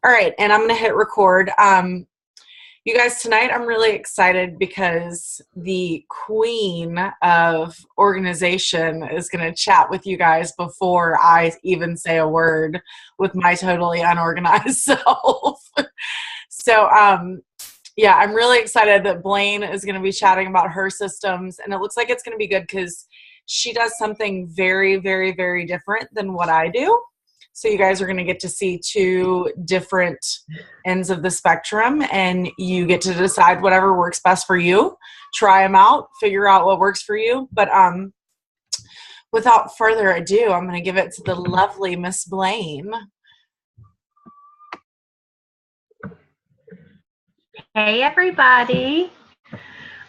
All right, and I'm going to hit record. You guys, tonight I'm really excited because the queen of organization is going to chat with you guys before I even say a word with my totally unorganized self. So, yeah, I'm really excited that Blaine is going to be chatting about her systems, and it looks like it's going to be good because she does something very, very, very different than what I do. So you guys are going to get to see two different ends of the spectrum, and you get to decide whatever works best for you. Try them out, figure out what works for you. But without further ado, I'm going to give it to the lovely Miss Blaine. Hey, everybody.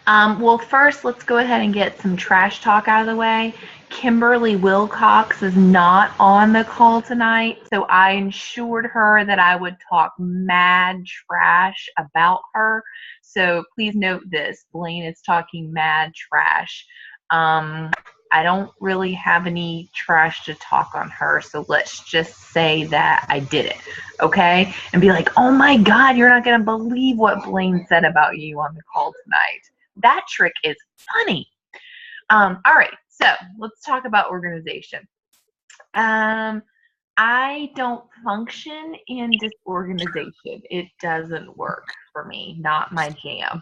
Well, first, let's go ahead and get some trash talk out of the way. Kimberly Wilcox is not on the call tonight, so I ensured her that I would talk mad trash about her. So please note this. Blaine is talking mad trash. I don't really have any trash to talk on her, so let's just say that I did it, okay? And be like, oh my God, you're not going to believe what Blaine said about you on the call tonight. That trick is funny. All right, so let's talk about organization. I don't function in disorganization. It doesn't work for me, not my jam.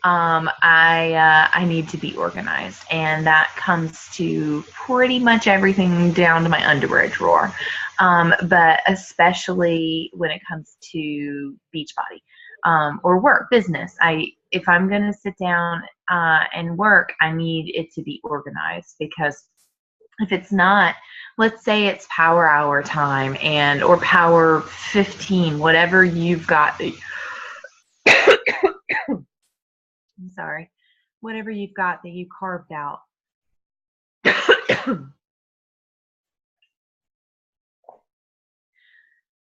I need to be organized, and that comes to pretty much everything down to my underwear drawer. But especially when it comes to Beachbody or work, business. If I'm going to sit down and work, I need it to be organized, because if it's not, let's say it's power hour time or power 15, whatever you've got. I'm sorry, whatever you've got that you carved out.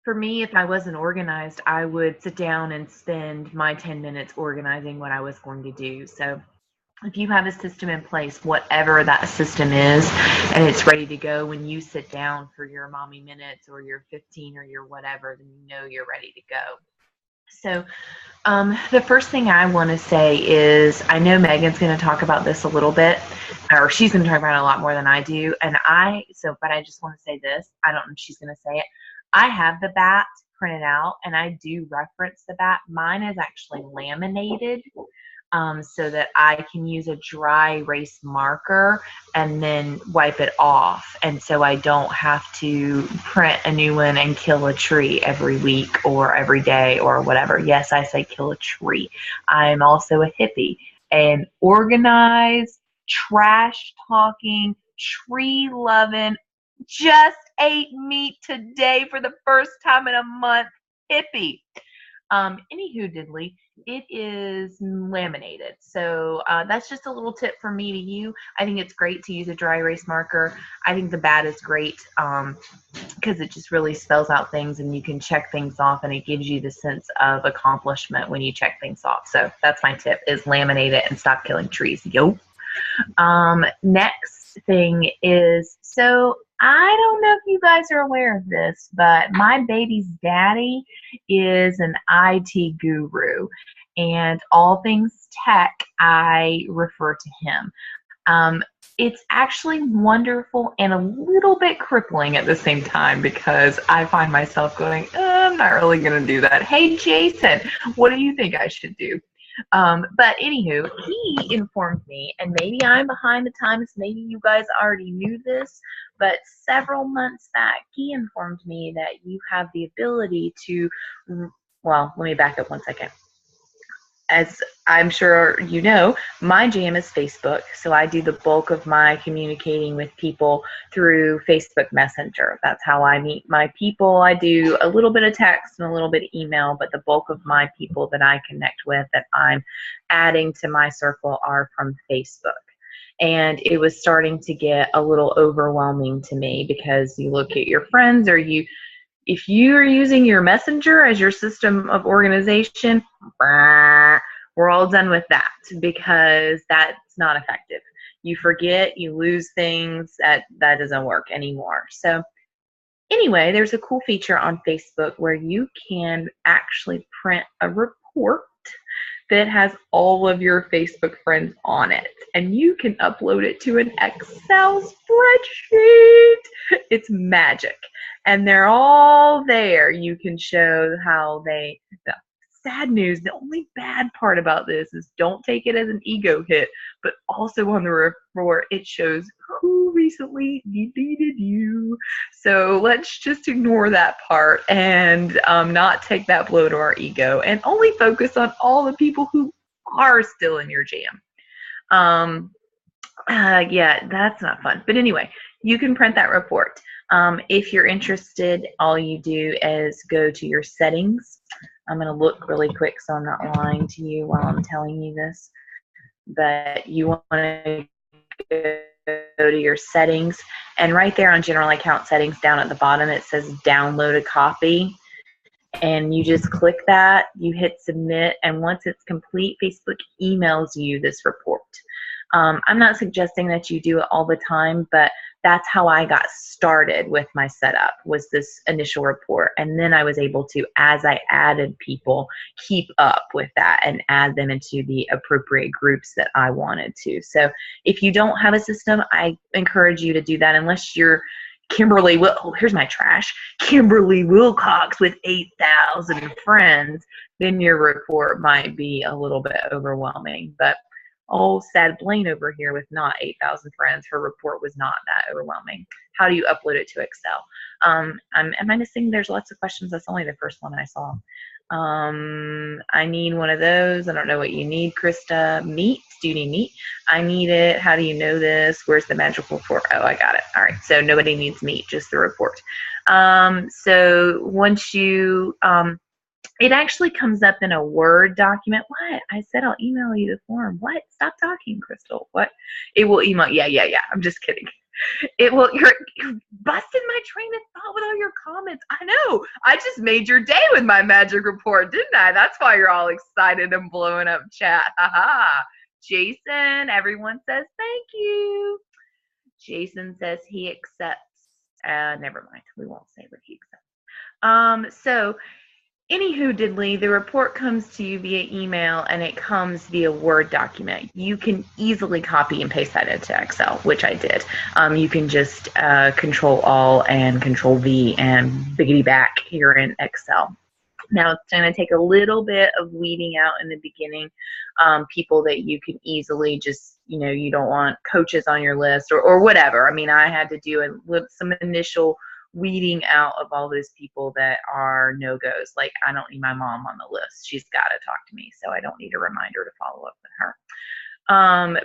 For me, if I wasn't organized, I would sit down and spend my 10 minutes organizing what I was going to do. So if you have a system in place, whatever that system is, and it's ready to go when you sit down for your mommy minutes or your 15 or your whatever, then you know you're ready to go. So the first thing I want to say is, I know Megan's going to talk about this a little bit, or she's going to talk about it a lot more than I do. But I just want to say this. I don't know if she's going to say it. I have the bat printed out, and I do reference the bat. Mine is actually laminated, so that I can use a dry erase marker and then wipe it off. And so I don't have to print a new one and kill a tree every week or every day or whatever. Yes, I say kill a tree. I'm also a hippie, and organized, trash talking, tree loving, just ate meat today for the first time in a month hippie. Anywho diddly, it is laminated. So that's just a little tip from me to you. I think it's great to use a dry erase marker. I think the bat is great because it just really spells out things, and you can check things off, and it gives you the sense of accomplishment when you check things off. So that's my tip, is laminate it and stop killing trees. Yo. Next thing is, so I don't know if you guys are aware of this, but my baby's daddy is an IT guru, and all things tech, I refer to him. It's actually wonderful and a little bit crippling at the same time, because I find myself going, I'm not really going to do that. Hey, Jason, what do you think I should do? But anywho, he informed me, and maybe I'm behind the times, maybe you guys already knew this, but several months back, he informed me that you have the ability to, well, let me back up 1 second. As I'm sure you know, my jam is Facebook, so I do the bulk of my communicating with people through Facebook Messenger. That's how I meet my people. I do a little bit of text and a little bit of email, but the bulk of my people that I connect with, that I'm adding to my circle, are from Facebook. And it was starting to get a little overwhelming to me, because you look at your friends, or if you are using your Messenger as your system of organization, we're all done with that, because that's not effective. You forget, you lose things, that doesn't work anymore. So Anyway, there's a cool feature on Facebook where you can actually print a report that has all of your Facebook friends on it, and you can upload it to an Excel spreadsheet. It's magic, and they're all there. You can show how the sad news, the only bad part about this is don't take it as an ego hit, but also on the report, it shows who recently deleted you. So let's just ignore that part and not take that blow to our ego and only focus on all the people who are still in your jam. Yeah, that's not fun. But anyway, you can print that report. If you're interested, all you do is go to your settings. I'm going to look really quick so I'm not lying to you while I'm telling you this. But you want to go to your settings, and right there on general account settings down at the bottom it says download a copy, and you just click that, you hit submit, and once it's complete, Facebook emails you this report. I'm not suggesting that you do it all the time, but that's how I got started with my setup, was this initial report. And then I was able to, as I added people, keep up with that and add them into the appropriate groups that I wanted to. So if you don't have a system, I encourage you to do that, unless you're Kimberly, here's my trash, Kimberly Wilcox with 8,000 friends, then your report might be a little bit overwhelming. But old sad Blaine over here with not 8,000 friends, her report was not that overwhelming. How do you upload it to Excel? Am I missing? There's lots of questions. That's only the first one I saw. I need one of those. I don't know what you need, Krista. Meat? Do you need meat? I need it. How do you know this? Where's the magical report? Oh, I got it. All right. So nobody needs meat, just the report. So once you, it actually comes up in a Word document. What? I said I'll email you the form. What? Stop talking, Crystal. What? It will email. Yeah. I'm just kidding. It will. You're busting my train of thought with all your comments. I know. I just made your day with my magic report, didn't I? That's why you're all excited and blowing up chat. Haha. Jason, everyone says thank you. Jason says he accepts. Never mind. We won't say what he accepts. So anywho diddly, the report comes to you via email, and it comes via Word document. You can easily copy and paste that into Excel, which I did. You can just Control-Alt and Control-V and biggity back here in Excel. Now, it's going to take a little bit of weeding out in the beginning, people that you can easily just, you don't want coaches on your list or whatever. I mean, I had to do some initial weeding out of all those people that are no-goes. Like, I don't need my mom on the list. She's got to talk to me, so I don't need a reminder to follow up with her.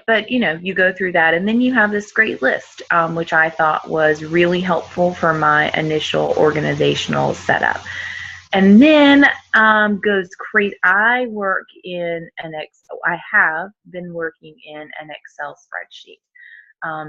But, you go through that, and then you have this great list, which I thought was really helpful for my initial organizational setup. And then goes crazy. I work in I have been working in an Excel spreadsheet.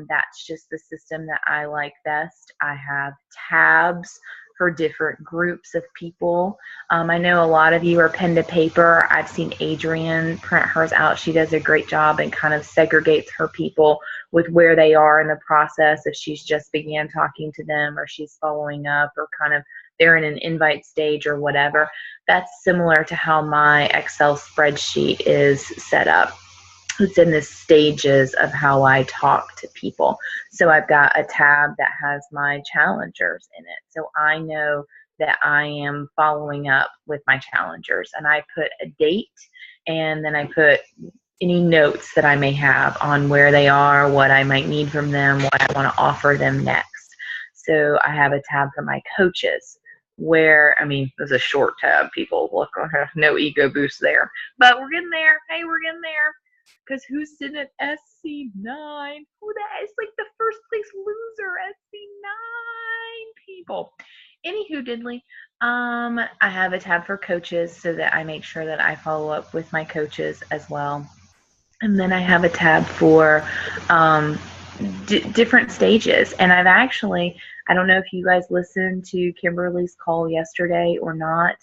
That's just the system that I like best. I have tabs for different groups of people. I know a lot of you are pen to paper. I've seen Adrienne print hers out. She does a great job and kind of segregates her people with where they are in the process, if she's just began talking to them or she's following up or kind of they're in an invite stage or whatever. That's similar to how my Excel spreadsheet is set up. It's in the stages of how I talk to people. So I've got a tab that has my challengers in it. So I know that I am following up with my challengers, and I put a date, and then I put any notes that I may have on where they are, what I might need from them, what I want to offer them next. So I have a tab for my coaches, where, there's a short tab, people. Look, no ego boost there. But we're getting there. Hey, we're getting there. Because who's sitting at SC9? Who that is, like the first place loser, SC9 people. Anywho diddly, I have a tab for coaches so that I make sure that I follow up with my coaches as well. And then I have a tab for different stages. And I don't know if you guys listened to Kimberly's call yesterday or not,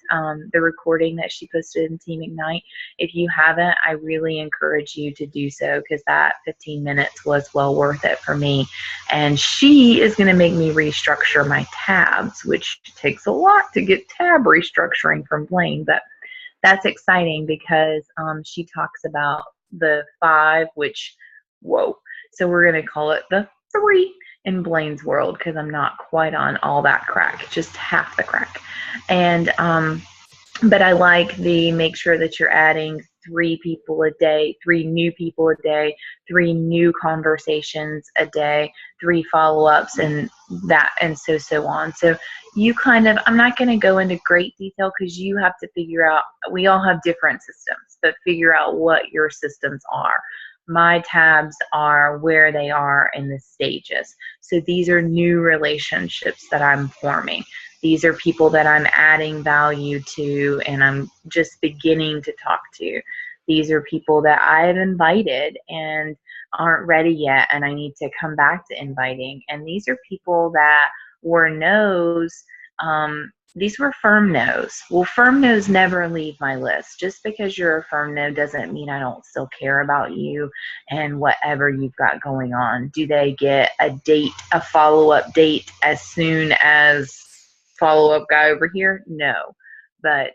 the recording that she posted in Team Ignite. If you haven't, I really encourage you to do so, because that 15 minutes was well worth it for me. And she is going to make me restructure my tabs, which takes a lot to get tab restructuring from Blaine, but that's exciting because she talks about the 5, which, whoa. So we're going to call it the 3 in Blaine's world, because I'm not quite on all that crack, just half the crack. And but I like the make sure that you're adding 3 people a day, 3 new people a day, 3 new conversations a day, 3 follow-ups, and that, and so on. So you I'm not going to go into great detail, because you have to figure out, we all have different systems, but figure out what your systems are. My tabs are where they are in the stages. So these are new relationships that I'm forming. These are people that I'm adding value to and I'm just beginning to talk to. These are people that I've invited and aren't ready yet, and I need to come back to inviting. And these are people that were no's. These were firm no's. Well, firm no's never leave my list. Just because you're a firm no doesn't mean I don't still care about you and whatever you've got going on. Do they get a date, a follow-up date as soon as follow-up guy over here? No. But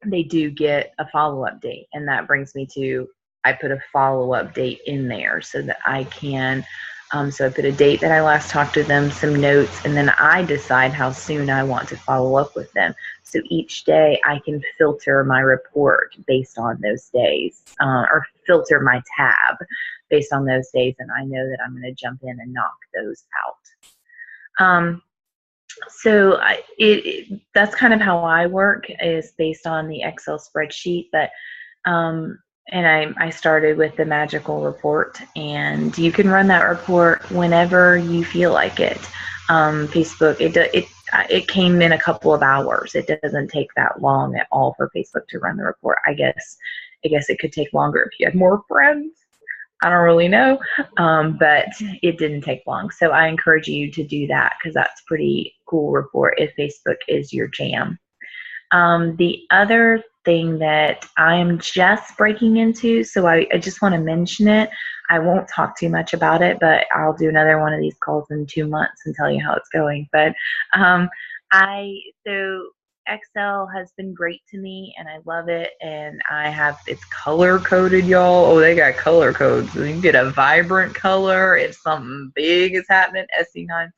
they do get a follow-up date. And that brings me to, I put a follow-up date in there so that I can so I put a date that I last talked to them, some notes, and then I decide how soon I want to follow up with them. So each day I can filter my report based on those days, or filter my tab based on those days, and I know that I'm going to jump in and knock those out. So that's kind of how I work, is based on the Excel spreadsheet. But and I started with the magical report, and you can run that report whenever you feel like it. Facebook, it came in a couple of hours. It doesn't take that long at all for Facebook to run the report. I guess it could take longer if you had more friends. I don't really know, but it didn't take long. So I encourage you to do that, because that's a pretty cool report if Facebook is your jam. The other thing that I am just breaking into, so I just want to mention it. I won't talk too much about it, but I'll do another one of these calls in 2 months and tell you how it's going. But so Excel has been great to me, and I love it, and it's color coded, y'all. Oh, they got color codes. So you can get a vibrant color if something big is happening, SC9.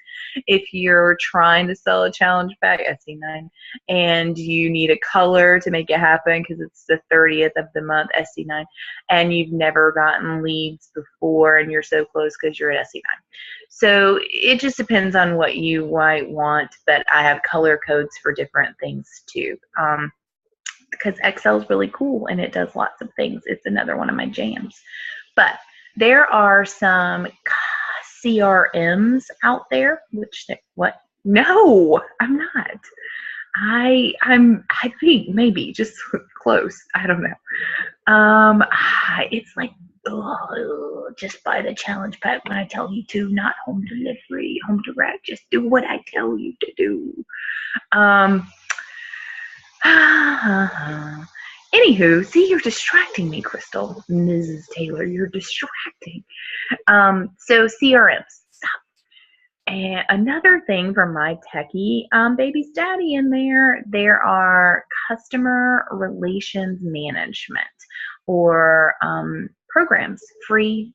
If you're trying to sell a challenge pack, SC9, and you need a color to make it happen because it's the 30th of the month, SC9, and you've never gotten leads before and you're so close because you're at SC9. So it just depends on what you might want, but I have color codes for different things too, because Excel is really cool and it does lots of things. It's another one of my jams. But there are some CRMs out there, what? No, I'm not. I think maybe just close. I don't know. It's like, just buy the challenge pack when I tell you to, not home delivery, home direct. Just do what I tell you to do. Anywho, see, you're distracting me, Crystal. Mrs. Taylor, you're distracting. So CRMs. Stop. And another thing from my techie baby's daddy in there are customer relations management, or programs, free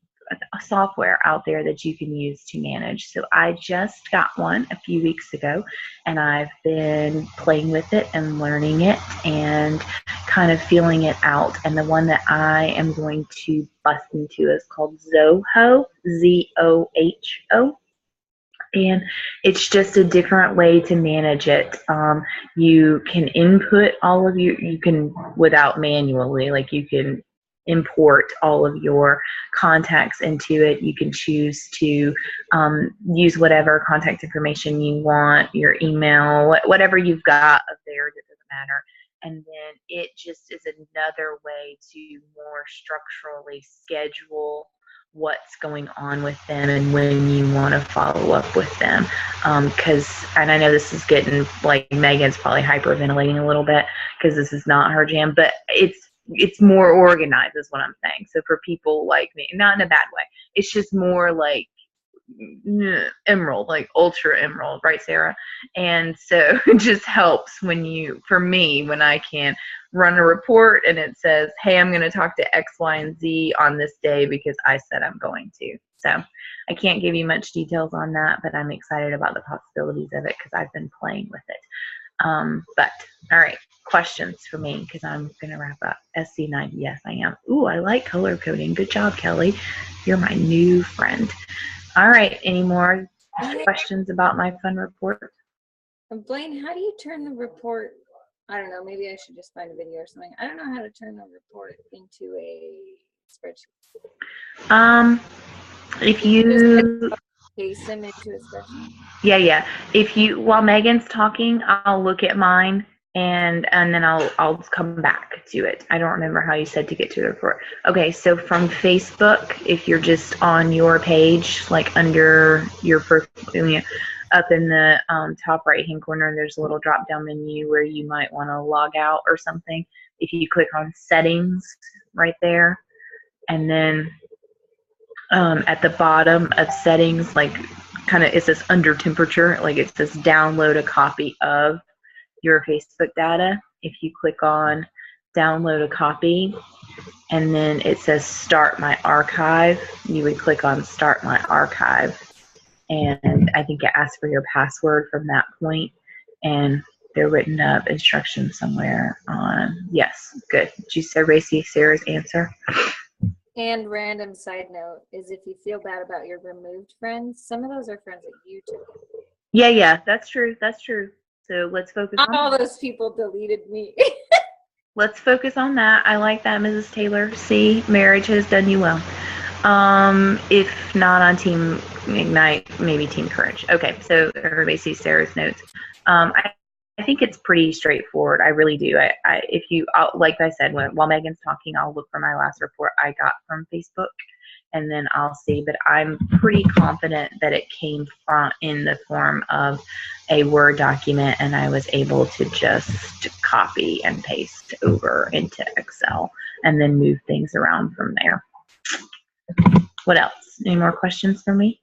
software out there that you can use to manage. So I just got one a few weeks ago, and I've been playing with it and learning it and kind of feeling it out. And the one that I am going to bust into is called Zoho, Zoho. And it's just a different way to manage it. You can input all of you can, without manually, like you can import all of your contacts into it. You can choose to use whatever contact information you want, your email, whatever you've got up there, it doesn't matter. And then it just is another way to more structurally schedule what's going on with them and when you want to follow up with them. And I know this is getting, like, Megan's probably hyperventilating a little bit because this is not her jam, but it's more organized is what I'm saying. So for people like me, not in a bad way, it's just more like emerald, like ultra emerald, right, Sarah? And so it just helps for me, when I can run a report and it says, hey, I'm going to talk to X, Y, and Z on this day because I said I'm going to. So I can't give you much details on that, but I'm excited about the possibilities of it because I've been playing with it. But all right, questions for me because I'm going to wrap up. SC90, yes, I am. Ooh, I like color coding. Good job, Kelly. You're my new friend. All right, any more questions about my fun report? Blaine, how do you turn the report? I don't know, maybe I should just find a video or something. I don't know how to turn the report into a spreadsheet. If you paste them into a spreadsheet. Yeah. While Megan's talking, I'll look at mine and then I'll come back to it. I don't remember how you said to get to the report. Okay, so from Facebook, if you're just on your page, like under your profile, up in the top right hand corner, there's a little drop down menu where you might want to log out or something. If you click on settings right there, and then at the bottom of settings, like kind of, it says under temperature, like it says download a copy of your Facebook data. If you click on download a copy and then it says start my archive, you would click on start my archive, and I think it asks for your password from that point, and they're written up instructions somewhere on, yes, good. Did you see Sarah's answer? And random side note is, if you feel bad about your removed friends, some of those are friends that you took. Yeah, that's true. So let's focus on all those people deleted me. Let's focus on that. I like that, Mrs. Taylor. See, marriage has done you well. If not on Team Ignite, maybe Team Courage. Okay, so everybody sees Sarah's notes. I think it's pretty straightforward. I really do. Like I said, while Megan's talking, I'll look for my last report I got from Facebook, and then I'll see. But I'm pretty confident that it came in the form of a Word document, and I was able to just copy and paste over into Excel and then move things around from there. What else? Any more questions for me?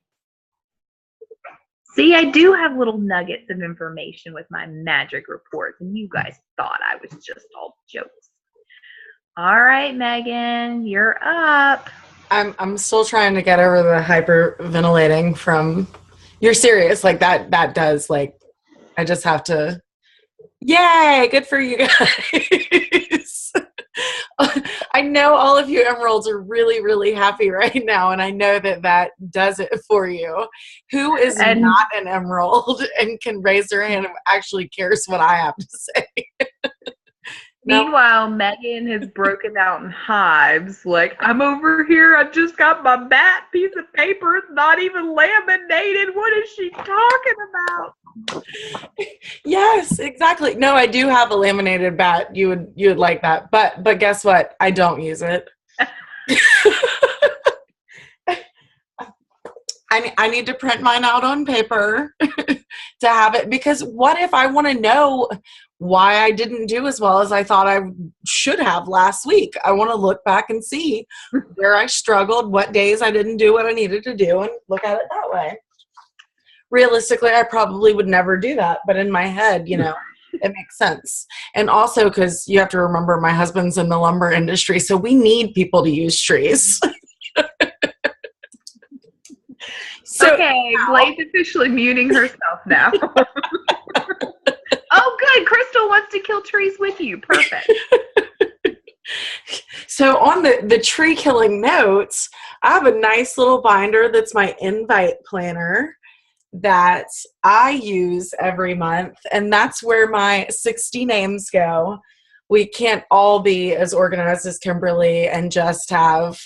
See, I do have little nuggets of information with my magic reports, and you guys thought I was just all jokes. All right, Megan, you're up. I'm still trying to get over the hyperventilating from. You're serious, like that does, like, I just have to. Yay! Good for you guys. I know all of you emeralds are really, really happy right now, and I know that does it for you. Who is not an emerald and can raise their hand and actually cares what I have to say? Meanwhile, Megan has broken out in hives. Like, I'm over here. I just got my bat piece of paper. It's not even laminated. What is she talking about? Yes, exactly. No, I do have a laminated bat. You would like that. But guess what? I don't use it. I need to print mine out on paper to have it, because what if I want to know why I didn't do as well as I thought I should have last week? I want to look back and see where I struggled, what days I didn't do what I needed to do, and look at it that way. Realistically, I probably would never do that, but in my head, it makes sense. And also because you have to remember, my husband's in the lumber industry, so we need people to use trees. So, okay, Blaine's officially muting herself now. Oh, good. Crystal wants to kill trees with you. Perfect. So on the tree killing notes, I have a nice little binder that's my invite planner that I use every month, and that's where my 60 names go. We can't all be as organized as Kimberly and just have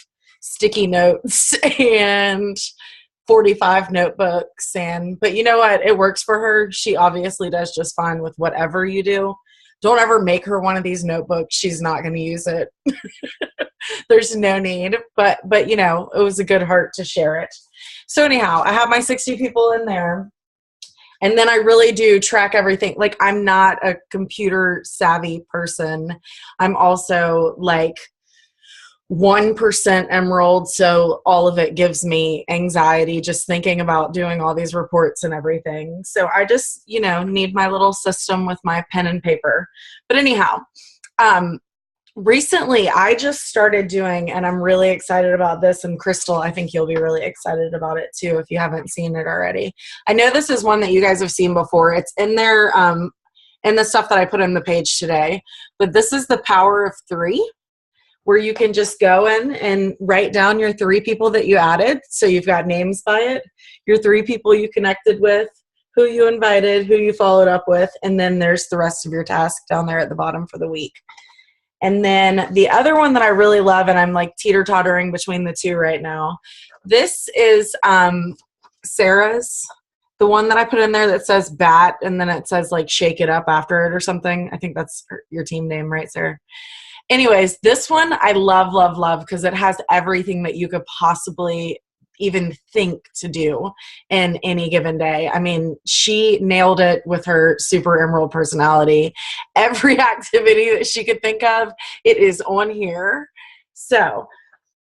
sticky notes and 45 notebooks, but you know what? It works for her. She obviously does just fine with whatever you do. don't ever make her one of these notebooks. She's not going to use it. There's no need, but you know, it was a good heart to share it. So anyhow, I have my 60 people in there. And then I really do track everything. Like, I'm not a computer savvy person. I'm also like 1% Emerald. So all of it gives me anxiety just thinking about doing all these reports and everything. So I just, you know, need my little system with my pen and paper. But anyhow, recently I just started doing, and I'm really excited about this, and Crystal, I think you'll be really excited about it too if you haven't seen it already. I know this is one that you guys have seen before. It's in there in the stuff that I put in the page today, but this is the Power of 3, where you can just go in and write down your 3 people that you added. So you've got names by it, your 3 people you connected with, who you invited, who you followed up with, and then there's the rest of your task down there at the bottom for the week. And then the other one that I really love, and I'm like teeter-tottering between the two right now, this is Sarah's, the one that I put in there that says BAT, and then it says like shake it up after it or something. I think that's your team name, right, Sarah? Anyways, this one I love, love, love, because it has everything that you could possibly even think to do in any given day. I mean, she nailed it with her super Emerald personality. Every activity that she could think of, it is on here. So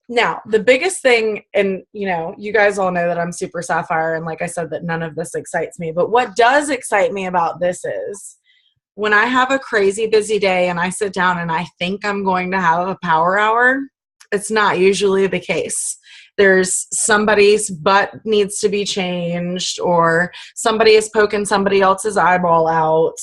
now the biggest thing, and you know, you guys all know that I'm super Sapphire, and like I said, that none of this excites me, but what does excite me about this is when I have a crazy busy day and I sit down and I think I'm going to have a power hour, it's not usually the case. There's somebody's butt needs to be changed, or somebody is poking somebody else's eyeball out,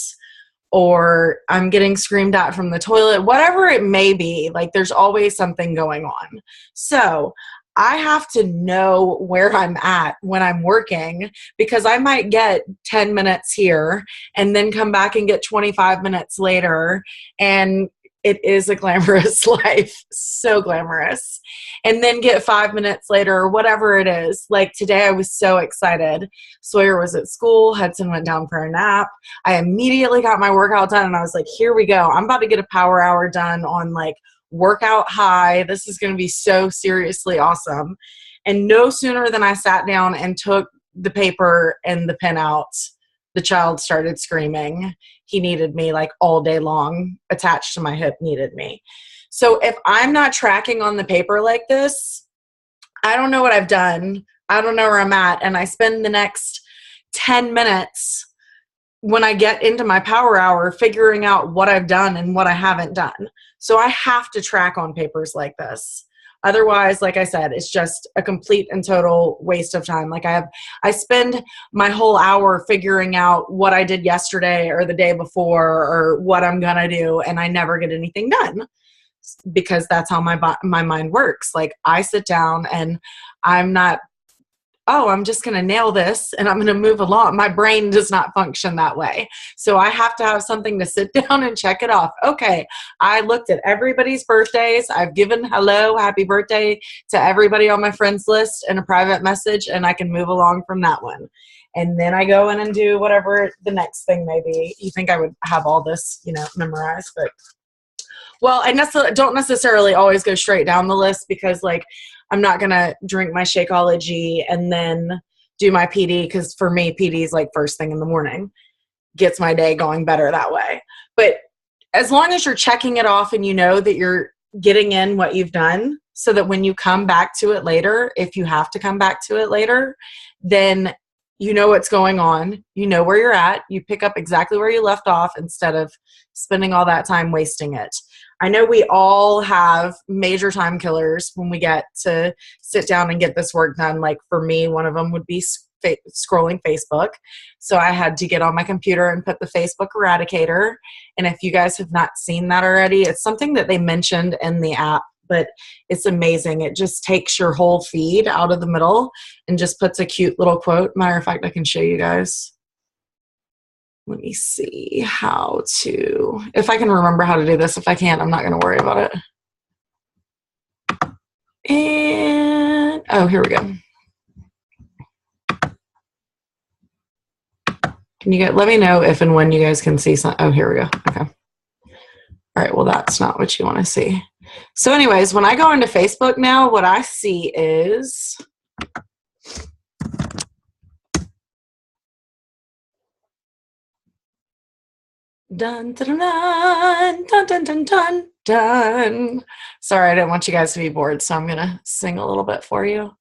or I'm getting screamed at from the toilet, whatever it may be. Like, there's always something going on. So I have to know where I'm at when I'm working, because I might get 10 minutes here and then come back and get 25 minutes later, and it is a glamorous life, so glamorous. And then get 5 minutes later or whatever it is. Like today I was so excited. Sawyer was at school. Hudson went down for a nap. I immediately got my workout done and I was like, here we go. I'm about to get a power hour done on like workout high. This is going to be so seriously awesome. And no sooner than I sat down and took the paper and the pen out, the child started screaming. He needed me like all day long, attached to my hip, needed me. So if I'm not tracking on the paper like this, I don't know what I've done. I don't know where I'm at. And I spend the next 10 minutes when I get into my power hour figuring out what I've done and what I haven't done. So I have to track on papers like this. Otherwise, like I said, it's just a complete and total waste of time. Like I spend my whole hour figuring out what I did yesterday or the day before or what I'm going to do, and I never get anything done because that's how my mind works. Like I sit down and I'm not, oh, I'm just going to nail this and I'm going to move along. My brain does not function that way. So I have to have something to sit down and check it off. Okay, I looked at everybody's birthdays. I've given hello, happy birthday to everybody on my friends list in a private message, and I can move along from that one. And then I go in and do whatever the next thing may be. You think I would have all this, memorized, but well, I don't necessarily always go straight down the list because like I'm not going to drink my Shakeology and then do my PD, because for me, PD is like first thing in the morning. Gets my day going better that way. But as long as you're checking it off and you know that you're getting in what you've done, so that when you come back to it later, if you have to come back to it later, then you know what's going on, you know where you're at, you pick up exactly where you left off instead of spending all that time wasting it. I know we all have major time killers when we get to sit down and get this work done. Like for me, one of them would be scrolling Facebook. So I had to get on my computer and put the Facebook Eradicator. And if you guys have not seen that already, it's something that they mentioned in the app, but it's amazing. It just takes your whole feed out of the middle and just puts a cute little quote. Matter of fact, I can show you guys. Let me see how to, if I can remember how to do this. If I can't, I'm not going to worry about it. And, oh, here we go. Can you let me know if and when you guys can see some, oh, here we go. Okay. All right, well, that's not what you want to see. So anyways, when I go into Facebook now, what I see is dun, dun, dun, dun, dun, dun, dun, dun. Sorry, I didn't want you guys to be bored, so I'm going to sing a little bit for you.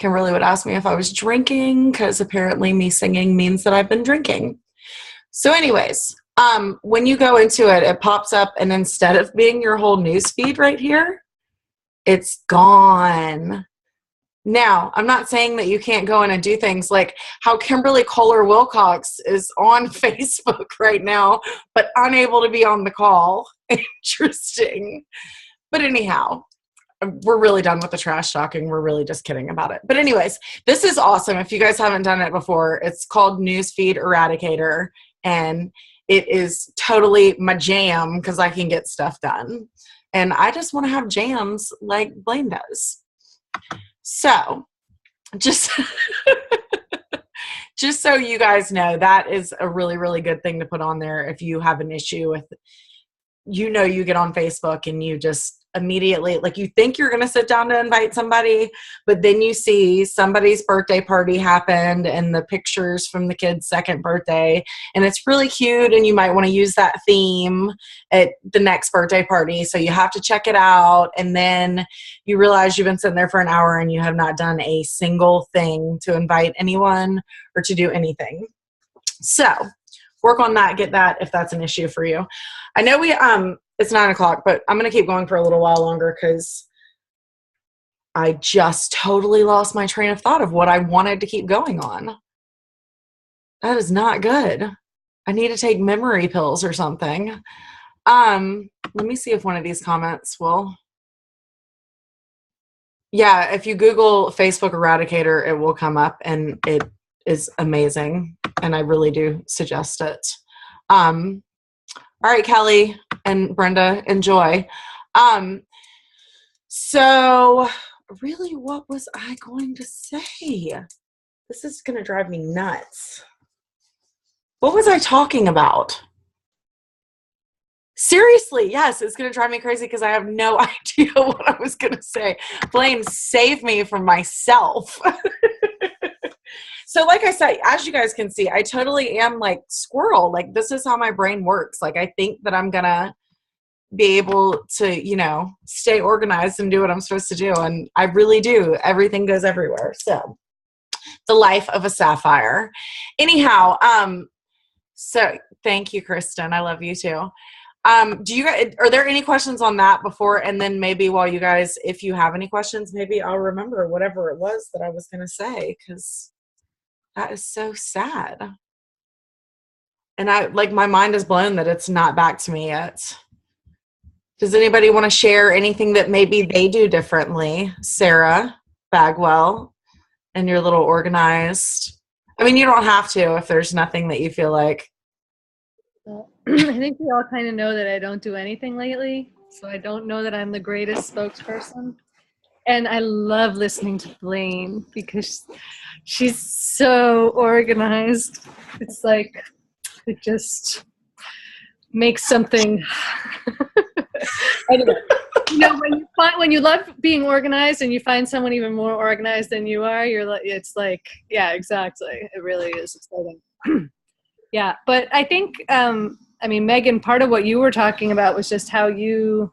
Kimberly would ask me if I was drinking, because apparently me singing means that I've been drinking. So anyways, when you go into it, it pops up, and instead of being your whole news feed right here, it's gone. Now, I'm not saying that you can't go in and do things like how Kimberly Kohler Wilcox is on Facebook right now, but unable to be on the call. Interesting. But anyhow, we're really done with the trash talking. We're really just kidding about it. But anyways, this is awesome. If you guys haven't done it before, it's called Newsfeed Eradicator, and it is totally my jam because I can get stuff done. And I just want to have jams like Blaine does. So just just so you guys know, that is a really, really good thing to put on there if you have an issue with, you get on Facebook and you just immediately, like, you think you're going to sit down to invite somebody, but then you see somebody's birthday party happened and the pictures from the kid's second birthday, and it's really cute, and you might want to use that theme at the next birthday party, so you have to check it out, and then you realize you've been sitting there for an hour and you have not done a single thing to invite anyone or to do anything. So work on that, get that if that's an issue for you. I know it's 9 o'clock, but I'm going to keep going for a little while longer because I just totally lost my train of thought of what I wanted to keep going on. That is not good. I need to take memory pills or something. Let me see if one of these comments will. Yeah, if you Google Facebook Eradicator, it will come up, and it is amazing, and I really do suggest it. All right, Kelly and Brenda, enjoy. So really, what was I going to say? This is going to drive me nuts. What was I talking about? Seriously, yes, it's going to drive me crazy because I have no idea what I was going to say. Blaine, save me from myself. So like I said, as you guys can see, I totally am like squirrel. Like, this is how my brain works. Like, I think that I'm going to be able to, stay organized and do what I'm supposed to do. And I really do. Everything goes everywhere. So the life of a sapphire. Anyhow, so thank you, Kristen. I love you too. Do you guys, are there any questions on that before? And then maybe while you guys, if you have any questions, maybe I'll remember whatever it was that I was going to say, because that is so sad. And my mind is blown that it's not back to me yet. Does anybody want to share anything that maybe they do differently? Sarah Bagwell, and you're a little organized. I mean, you don't have to if there's nothing that you feel like. Well, I think we all kind of know that I don't do anything lately, so I don't know that I'm the greatest spokesperson. And I love listening to Blaine because she's so organized. It's like it just makes something. Anyway, when you love being organized and you find someone even more organized than you are, it's like, yeah, exactly. It really is exciting. Yeah, but I think, Megan, part of what you were talking about was just how you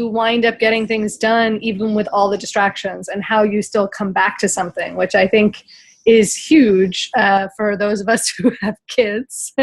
wind up getting things done even with all the distractions, and how you still come back to something, which I think is huge for those of us who have kids.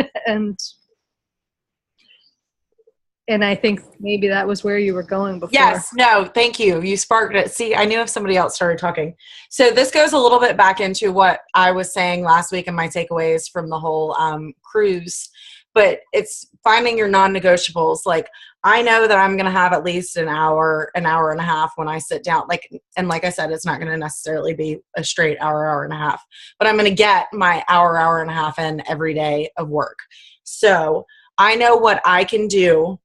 And I think maybe that was where you were going before. Yes, no, thank you. You sparked it. See, I knew if somebody else started talking. So this goes a little bit back into what I was saying last week and my takeaways from the whole cruise. But it's finding your non-negotiables. Like, I know that I'm going to have at least an hour and a half when I sit down. Like I said, it's not going to necessarily be a straight hour and a half. But I'm going to get my hour and a half in every day of work. So I know what I can do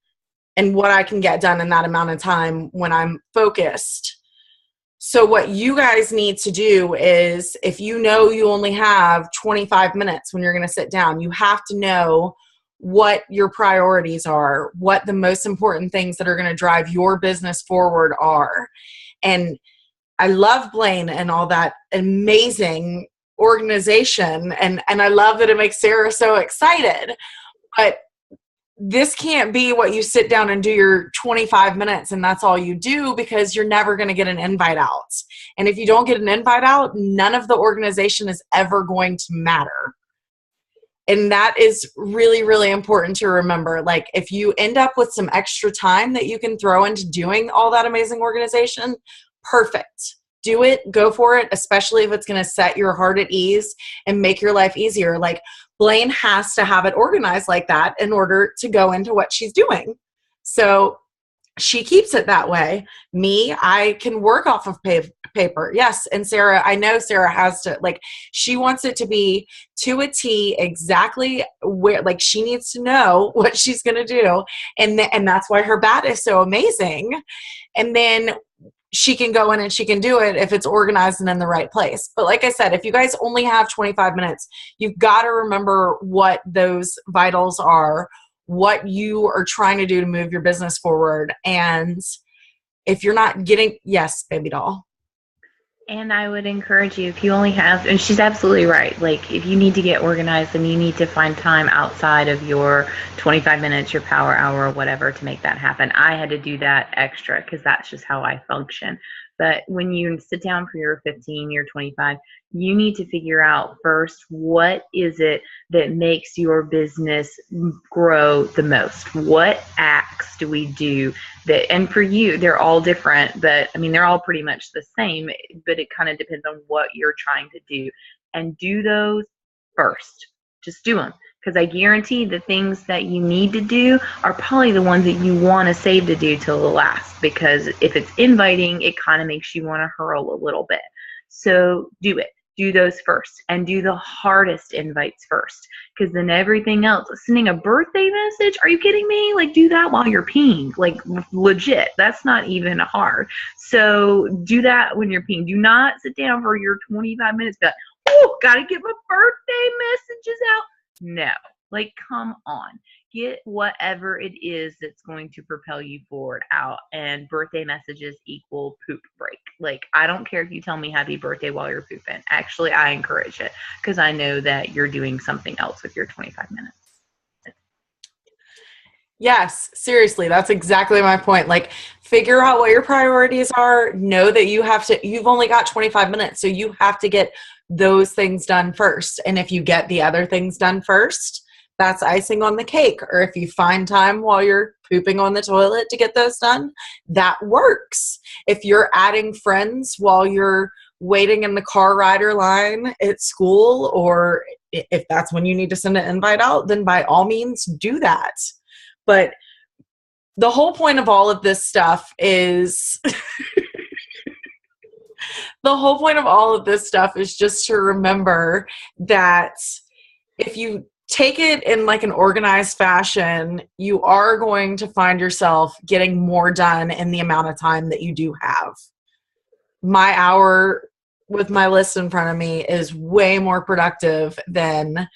and what I can get done in that amount of time when I'm focused. So what you guys need to do is, if you know you only have 25 minutes when you're going to sit down, you have to know what your priorities are, what the most important things that are going to drive your business forward are. And I love Blaine and all that amazing organization. And I love that it makes Sarah so excited. But this can't be what you sit down and do your 25 minutes and that's all you do, because you're never going to get an invite out. And if you don't get an invite out, none of the organization is ever going to matter. And that is really, really important to remember. Like, if you end up with some extra time that you can throw into doing all that amazing organization, perfect. Do it, go for it, especially if it's going to set your heart at ease and make your life easier. Like, Blaine has to have it organized like that in order to go into what she's doing. So she keeps it that way. Me, I can work off of paper. Yes. And Sarah, I know Sarah has to, like, she wants it to be to a T exactly where, like, she needs to know what she's going to do. And that's why her bat is so amazing. And then she can go in and she can do it if it's organized and in the right place. But like I said, if you guys only have 25 minutes, you've got to remember what those vitals are, what you are trying to do to move your business forward. And if you're not getting, yes, baby doll. And I would encourage you, if you only have, and she's absolutely right, like, if you need to get organized, then you need to find time outside of your 25 minutes, your power hour, or whatever, to make that happen. I had to do that extra because that's just how I function. But when you sit down for your 15, your 25, you need to figure out first, what is it that makes your business grow the most? What acts do we do that, and for you, they're all different, but I mean, they're all pretty much the same, but it kind of depends on what you're trying to do. And do those first. Just do them. Because I guarantee the things that you need to do are probably the ones that you want to save to do till the last. Because if it's inviting, it kind of makes you want to hurl a little bit. So do it. Do those first. And do the hardest invites first. Because then everything else, sending a birthday message, are you kidding me? Like, do that while you're peeing. Like, legit. That's not even hard. So do that when you're peeing. Do not sit down for your 25 minutes. But, oh, got to get my birthday messages out. No, like, come on, get whatever it is that's going to propel you forward out. And birthday messages equal poop break. Like, I don't care if you tell me happy birthday while you're pooping. Actually, I encourage it because I know that you're doing something else with your 25 minutes. Yes, seriously, that's exactly my point. Like, figure out what your priorities are. Know that you've only got 25 minutes, so you have to get those things done first. And if you get the other things done first, that's icing on the cake. Or if you find time while you're pooping on the toilet to get those done, that works. If you're adding friends while you're waiting in the car rider line at school, or if that's when you need to send an invite out, then by all means do that. But the whole point of all of this stuff is just to remember that if you take it in like an organized fashion, you are going to find yourself getting more done in the amount of time that you do have. My hour with my list in front of me is way more productive than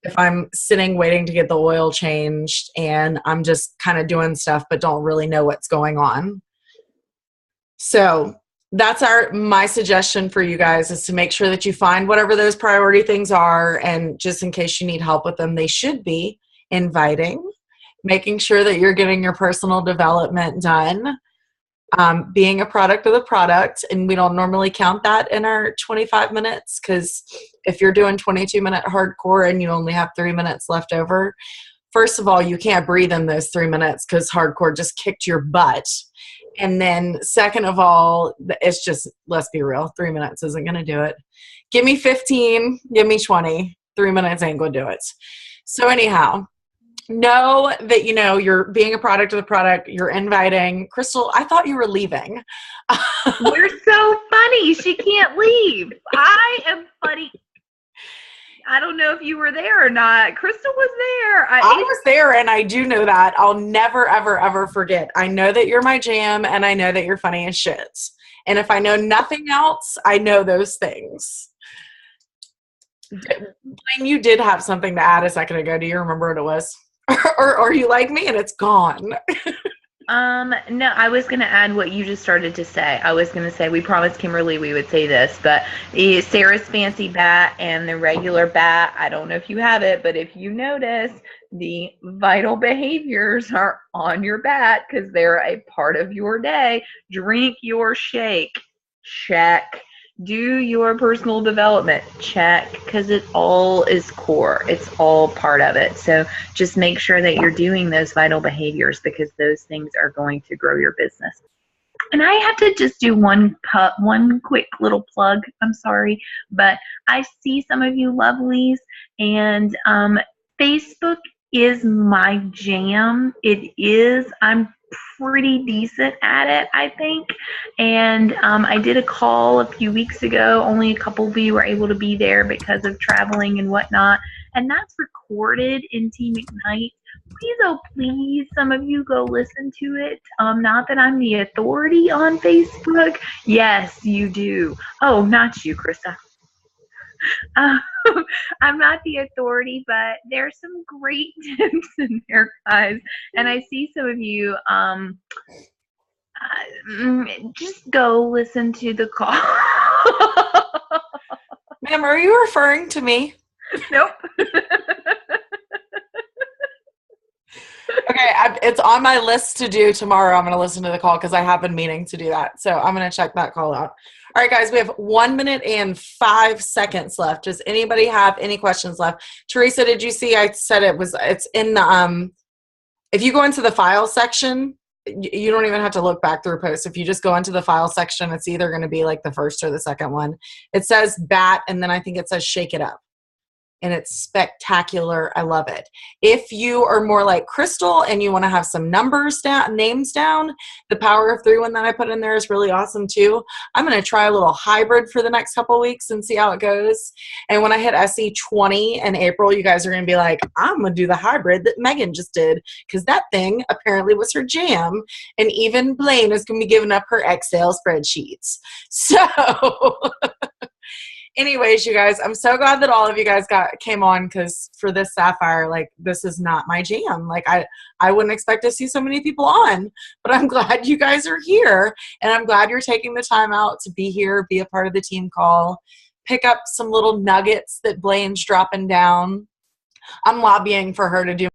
if I'm sitting waiting to get the oil changed and I'm just kind of doing stuff but don't really know what's going on. So that's my suggestion for you guys, is to make sure that you find whatever those priority things are, and just in case you need help with them, they should be inviting, making sure that you're getting your personal development done, being a product of the product. And we don't normally count that in our 25 minutes, because if you're doing 22-minute hardcore and you only have 3 minutes left over, first of all, you can't breathe in those 3 minutes because hardcore just kicked your butt. And then second of all, it's just, let's be real, 3 minutes isn't going to do it. Give me 15, give me 20. 3 minutes ain't going to do it. So anyhow, know that, you're being a product of the product. You're inviting. Crystal, I thought you were leaving. You're so funny. She can't leave. I am funny. I don't know if you were there or not. Crystal was there. I was there, and I do know that. I'll never, ever, ever forget. I know that you're my jam, and I know that you're funny as shit. And if I know nothing else, I know those things. Blaine, you did have something to add a second ago. Do you remember what it was? or you like me and it's gone? No, I was going to add what you just started to say. I was going to say, we promised Kimberly we would say this, but Sarah's Fancy Bat and the regular bat, I don't know if you have it, but if you notice, the vital behaviors are on your bat because they're a part of your day. Drink your shake. Check. Do your personal development. Check. Because it all is core. It's all part of it. So just make sure that you're doing those vital behaviors because those things are going to grow your business. And I have to just do one quick little plug. I'm sorry, but I see some of you lovelies, and Facebook is my jam. It is. I'm pretty decent at it, I think. And I did a call a few weeks ago. Only a couple of you were able to be there because of traveling and whatnot. And that's recorded in Team Ignite. Please, oh please, some of you go listen to it. Not that I'm the authority on Facebook. Yes, you do. Oh, not you, Krista. I'm not the authority, but there's some great tips in there, guys. And I see some of you just go listen to the call. Ma'am, are you referring to me? Nope. Okay, it's on my list to do tomorrow. I'm going to listen to the call because I have been meaning to do that. So I'm going to check that call out. All right, guys, we have 1 minute and 5 seconds left. Does anybody have any questions left? Teresa, did you see I said it's in the, if you go into the file section, you don't even have to look back through posts. If you just go into the file section, it's either going to be like the first or the second one. It says bat, and then I think it says shake it up. And it's spectacular. I love it. If you are more like Crystal and you want to have some names down, the Power of 3 one that I put in there is really awesome too. I'm going to try a little hybrid for the next couple of weeks and see how it goes. And when I hit SE 20 in April, you guys are going to be like, I'm going to do the hybrid that Megan just did because that thing apparently was her jam. And even Blaine is going to be giving up her Excel spreadsheets. So... Anyways, you guys, I'm so glad that all of you guys came on because for this Sapphire, like, this is not my jam. Like, I wouldn't expect to see so many people on, but I'm glad you guys are here, and I'm glad you're taking the time out to be here, be a part of the team call, pick up some little nuggets that Blaine's dropping down. I'm lobbying for her to do